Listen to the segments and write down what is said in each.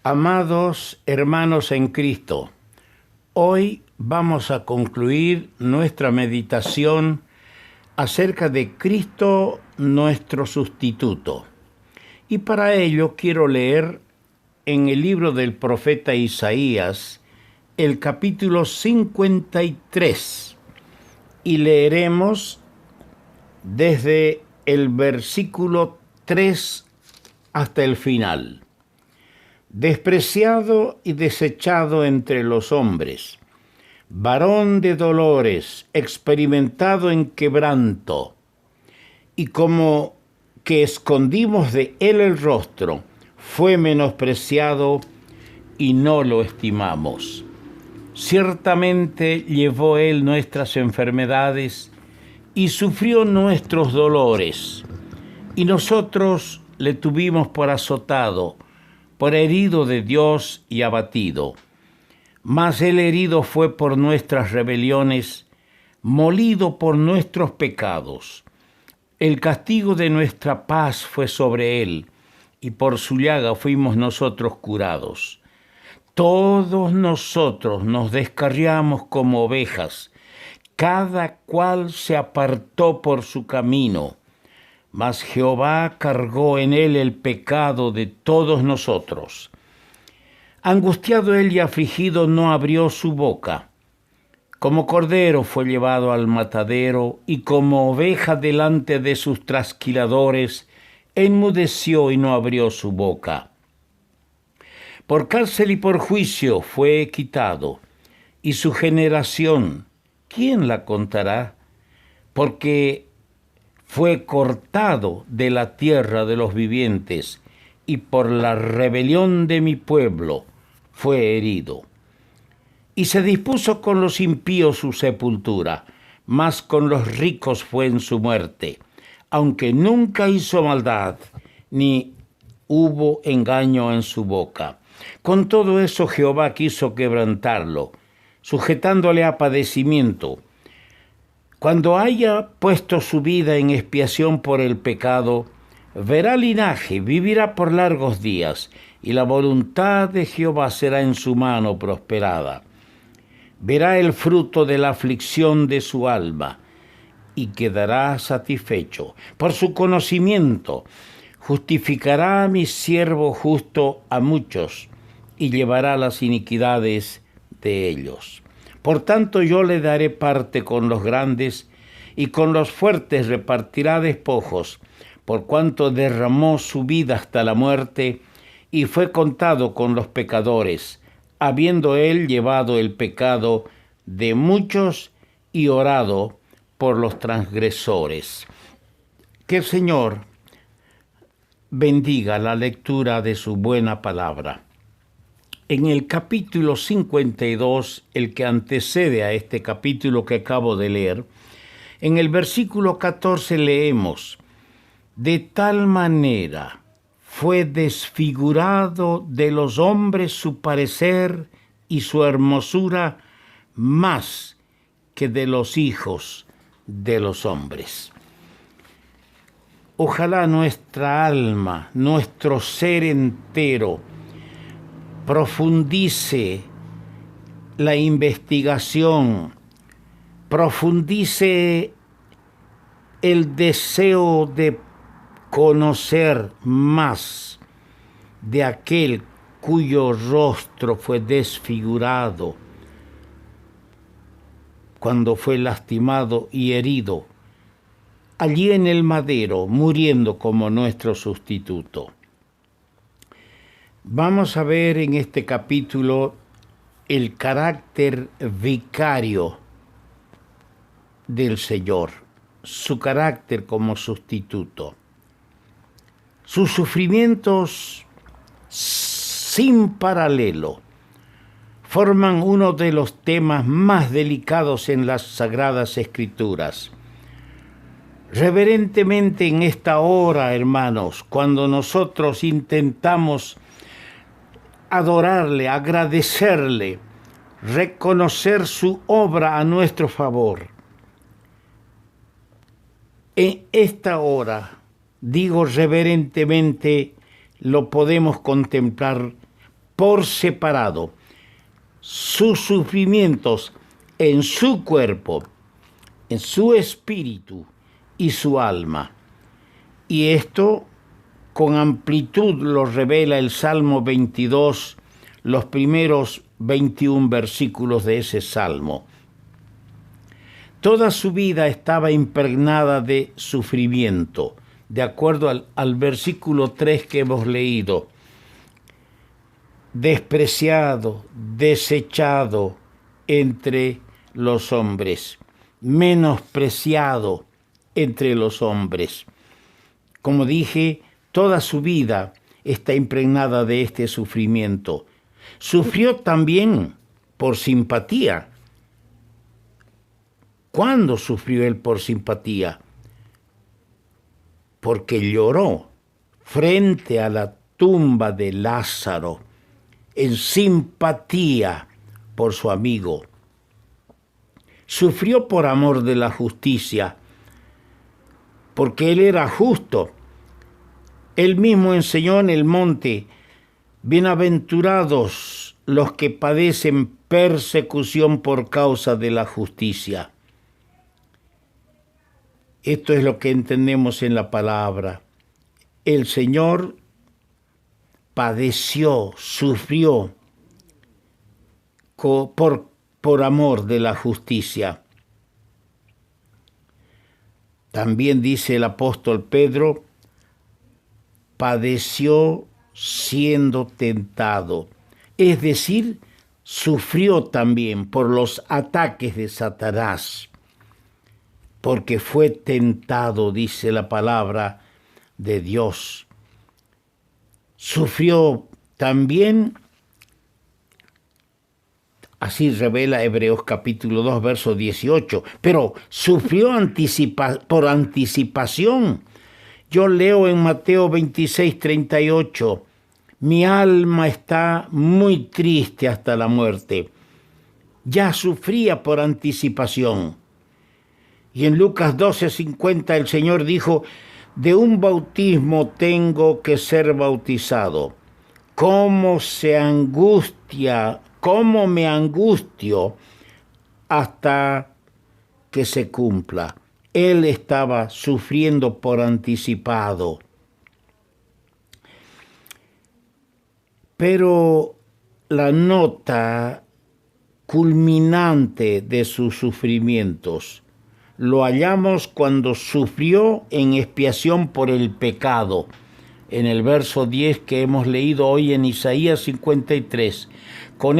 Amados hermanos en Cristo, hoy vamos a concluir nuestra meditación acerca de Cristo nuestro sustituto. Y para ello quiero leer en el libro del profeta Isaías el capítulo 53 y leeremos desde el versículo 3 hasta el final. Despreciado y desechado entre los hombres, varón de dolores, experimentado en quebranto, y como que escondimos de él el rostro, fue menospreciado y no lo estimamos. Ciertamente llevó él nuestras enfermedades y sufrió nuestros dolores, y nosotros le tuvimos por azotado, por herido de Dios y abatido. Mas el herido fue por nuestras rebeliones, molido por nuestros pecados. El castigo de nuestra paz fue sobre él, y por su llaga fuimos nosotros curados. Todos nosotros nos descarriamos como ovejas, cada cual se apartó por su camino. Mas Jehová cargó en él el pecado de todos nosotros. Angustiado él y afligido no abrió su boca. Como cordero fue llevado al matadero, y como oveja delante de sus trasquiladores, enmudeció y no abrió su boca. Por cárcel y por juicio fue quitado, y su generación, ¿quién la contará? Porque fue cortado de la tierra de los vivientes, y por la rebelión de mi pueblo fue herido. Y se dispuso con los impíos su sepultura, mas con los ricos fue en su muerte, aunque nunca hizo maldad, ni hubo engaño en su boca. Con todo eso Jehová quiso quebrantarlo, sujetándole a padecimiento. Cuando haya puesto su vida en expiación por el pecado, verá linaje, vivirá por largos días, y la voluntad de Jehová será en su mano prosperada. Verá el fruto de la aflicción de su alma, y quedará satisfecho. Por su conocimiento, justificará a mi siervo justo a muchos, y llevará las iniquidades de ellos. Por tanto yo le daré parte con los grandes, y con los fuertes repartirá despojos, por cuanto derramó su vida hasta la muerte, y fue contado con los pecadores, habiendo él llevado el pecado de muchos y orado por los transgresores. Que el Señor bendiga la lectura de su buena palabra. En el capítulo 52, el que antecede a este capítulo que acabo de leer, en el versículo 14 leemos: de tal manera fue desfigurado de los hombres su parecer y su hermosura más que de los hijos de los hombres. Ojalá nuestra alma, nuestro ser entero, profundice la investigación, profundice el deseo de conocer más de aquel cuyo rostro fue desfigurado cuando fue lastimado y herido allí en el madero, muriendo como nuestro sustituto. Vamos a ver en este capítulo el carácter vicario del Señor, su carácter como sustituto. Sus sufrimientos sin paralelo forman uno de los temas más delicados en las Sagradas Escrituras. Reverentemente en esta hora, hermanos, cuando nosotros intentamos adorarle, agradecerle, reconocer su obra a nuestro favor, en esta hora, digo reverentemente, lo podemos contemplar por separado sus sufrimientos en su cuerpo, en su espíritu y su alma. Y esto con amplitud lo revela el Salmo 22, los primeros 21 versículos de ese salmo. Toda su vida estaba impregnada de sufrimiento, de acuerdo al versículo 3 que hemos leído. Despreciado, desechado entre los hombres, menospreciado entre los hombres. Como dije, toda su vida está impregnada de este sufrimiento. Sufrió también por simpatía. ¿Cuándo sufrió él por simpatía? Porque lloró frente a la tumba de Lázaro, en simpatía por su amigo. Sufrió por amor de la justicia, porque él era justo. Él mismo enseñó en el monte: bienaventurados los que padecen persecución por causa de la justicia. Esto es lo que entendemos en la palabra. El Señor padeció, sufrió por amor de la justicia. También dice el apóstol Pedro, padeció siendo tentado, es decir, sufrió también por los ataques de Satanás, porque fue tentado, dice la palabra de Dios. Sufrió también, así revela Hebreos capítulo 2, verso 18, pero sufrió por anticipación. Yo leo en Mateo 26, 38, mi alma está muy triste hasta la muerte. Ya sufría por anticipación. Y en Lucas 12, 50 el Señor dijo, de un bautismo tengo que ser bautizado. ¿Cómo me angustio hasta que se cumpla? Él estaba sufriendo por anticipado. Pero la nota culminante de sus sufrimientos lo hallamos cuando sufrió en expiación por el pecado. En el verso 10 que hemos leído hoy en Isaías 53. Con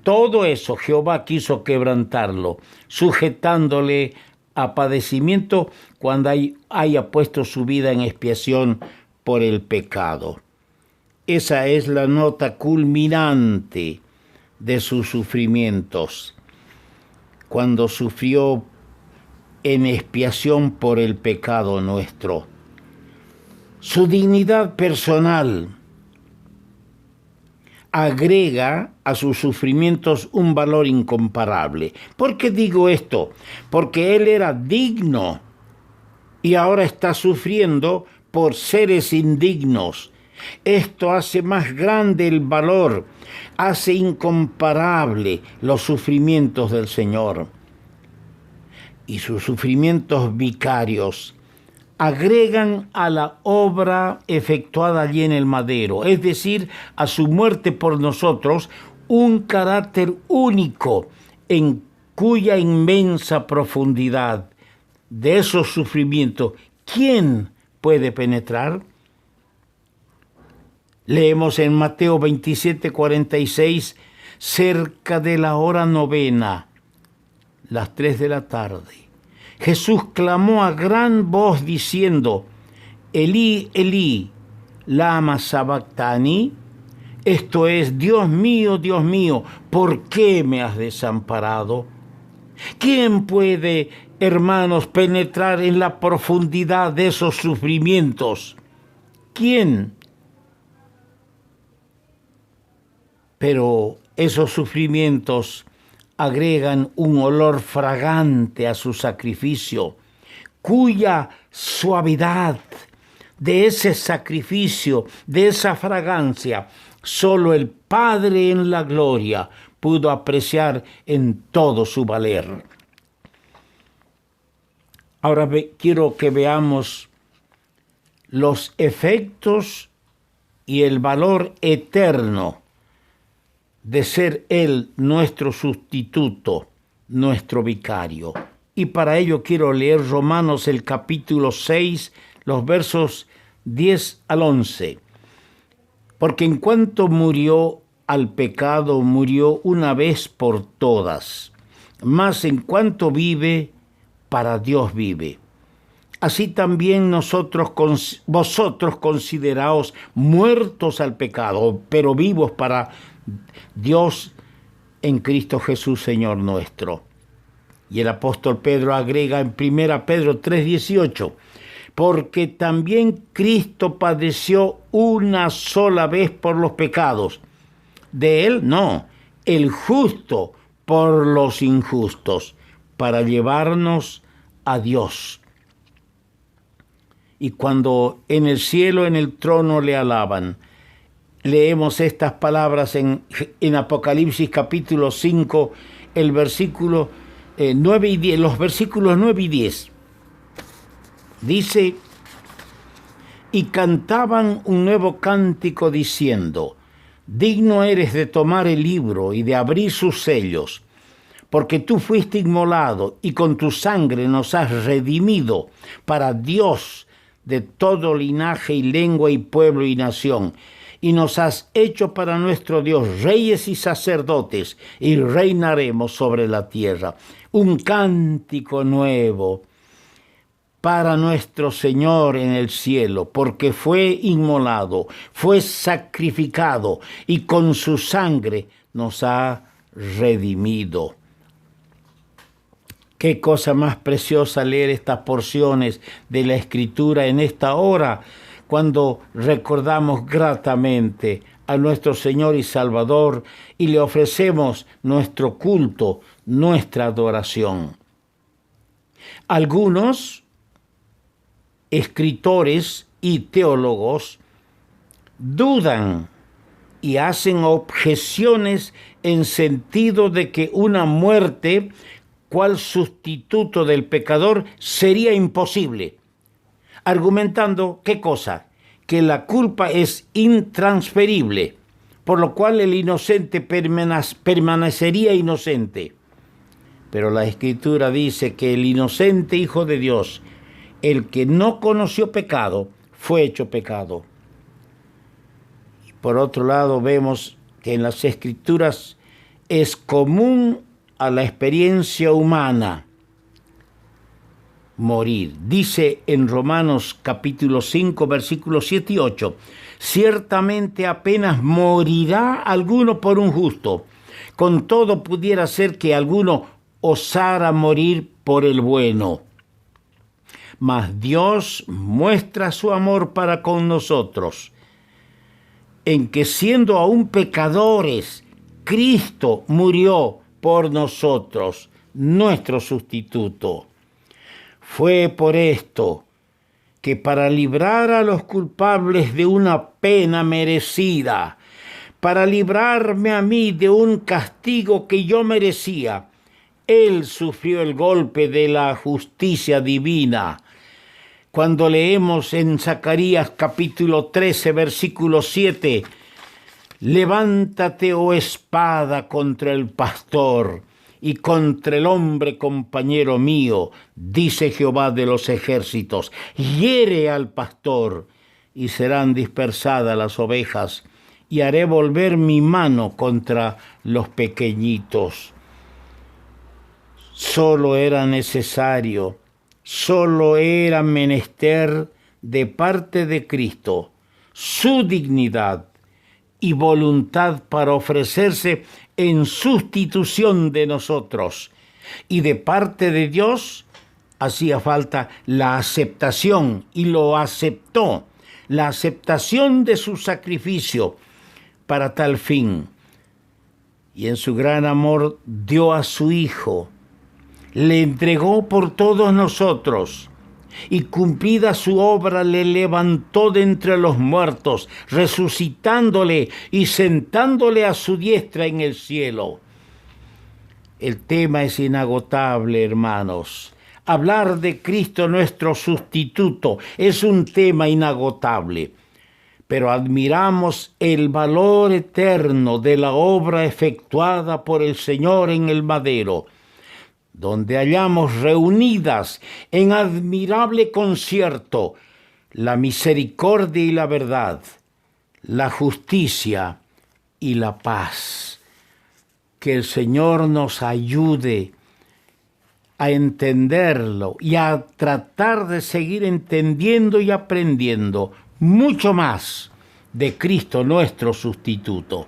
todo eso Jehová quiso quebrantarlo, sujetándole a padecimiento cuando haya puesto su vida en expiación por el pecado. Esa es la nota culminante de sus sufrimientos, cuando sufrió en expiación por el pecado nuestro. Su dignidad personal agrega a sus sufrimientos un valor incomparable. ¿Por qué digo esto? Porque él era digno y ahora está sufriendo por seres indignos. Esto hace más grande el valor, hace incomparable los sufrimientos del Señor. Y sus sufrimientos vicarios agregan a la obra efectuada allí en el madero, es decir, a su muerte por nosotros, un carácter único en cuya inmensa profundidad de esos sufrimientos, ¿quién puede penetrar? Leemos en Mateo 27, 46, cerca de la hora novena, las 3 de la tarde, Jesús clamó a gran voz diciendo, Elí, Elí, lama sabactani, esto es, Dios mío, ¿por qué me has desamparado? ¿Quién puede, hermanos, penetrar en la profundidad de esos sufrimientos? ¿Quién? Pero esos sufrimientos agregan un olor fragante a su sacrificio, cuya suavidad de ese sacrificio, de esa fragancia, Solo el Padre en la gloria pudo apreciar en todo su valer. Ahora quiero que veamos los efectos y el valor eterno de ser Él nuestro sustituto, nuestro vicario. Y para ello quiero leer Romanos el capítulo 6, los versos 10 al 11. Porque en cuanto murió al pecado, murió una vez por todas. Mas en cuanto vive, para Dios vive. Así también vosotros consideraos muertos al pecado, pero vivos para Dios en Cristo Jesús, Señor nuestro. Y el apóstol Pedro agrega en 1 Pedro 3:18, porque también Cristo padeció una sola vez por los pecados. De él no, el justo por los injustos, para llevarnos a Dios. Y cuando en el cielo, en el trono le alaban, leemos estas palabras en Apocalipsis capítulo 5, el versículo 9 y 10, los versículos 9 y 10. Dice, y cantaban un nuevo cántico diciendo, digno eres de tomar el libro y de abrir sus sellos, porque tú fuiste inmolado y con tu sangre nos has redimido para Dios de todo linaje y lengua y pueblo y nación, y nos has hecho para nuestro Dios reyes y sacerdotes, y reinaremos sobre la tierra. Un cántico nuevo para nuestro Señor en el cielo, porque fue inmolado, fue sacrificado, y con su sangre nos ha redimido. Qué cosa más preciosa leer estas porciones de la Escritura en esta hora, cuando recordamos gratamente a nuestro Señor y Salvador y le ofrecemos nuestro culto, nuestra adoración. Algunos escritores y teólogos dudan y hacen objeciones en sentido de que una muerte cual sustituto del pecador sería imposible, argumentando, ¿qué cosa? Que la culpa es intransferible, por lo cual el inocente permanecería inocente. Pero la Escritura dice que el inocente Hijo de Dios, el que no conoció pecado, fue hecho pecado. Y por otro lado, vemos que en las Escrituras es común a la experiencia humana morir. Dice en Romanos capítulo 5, versículos 7 y 8, ciertamente apenas morirá alguno por un justo, con todo pudiera ser que alguno osara morir por el bueno. Mas Dios muestra su amor para con nosotros, en que siendo aún pecadores, Cristo murió por nosotros, nuestro sustituto. Fue por esto que para librar a los culpables de una pena merecida, para librarme a mí de un castigo que yo merecía, Él sufrió el golpe de la justicia divina. Cuando leemos en Zacarías capítulo 13, versículo 7, levántate, oh espada, contra el pastor y contra el hombre compañero mío, dice Jehová de los ejércitos. Hiere al pastor y serán dispersadas las ovejas, y haré volver mi mano contra los pequeñitos. Solo era necesario, solo era menester de parte de Cristo su dignidad y voluntad para ofrecerse en sustitución de nosotros. Y de parte de Dios hacía falta la aceptación, y lo aceptó, la aceptación de su sacrificio para tal fin. Y en su gran amor dio a su Hijo, le entregó por todos nosotros, y cumplida su obra le levantó de entre los muertos, resucitándole y sentándole a su diestra en el cielo. El tema es inagotable, hermanos. Hablar de Cristo nuestro sustituto es un tema inagotable, pero admiramos el valor eterno de la obra efectuada por el Señor en el madero, donde hallamos reunidas en admirable concierto la misericordia y la verdad, la justicia y la paz. Que el Señor nos ayude a entenderlo y a tratar de seguir entendiendo y aprendiendo mucho más de Cristo nuestro sustituto.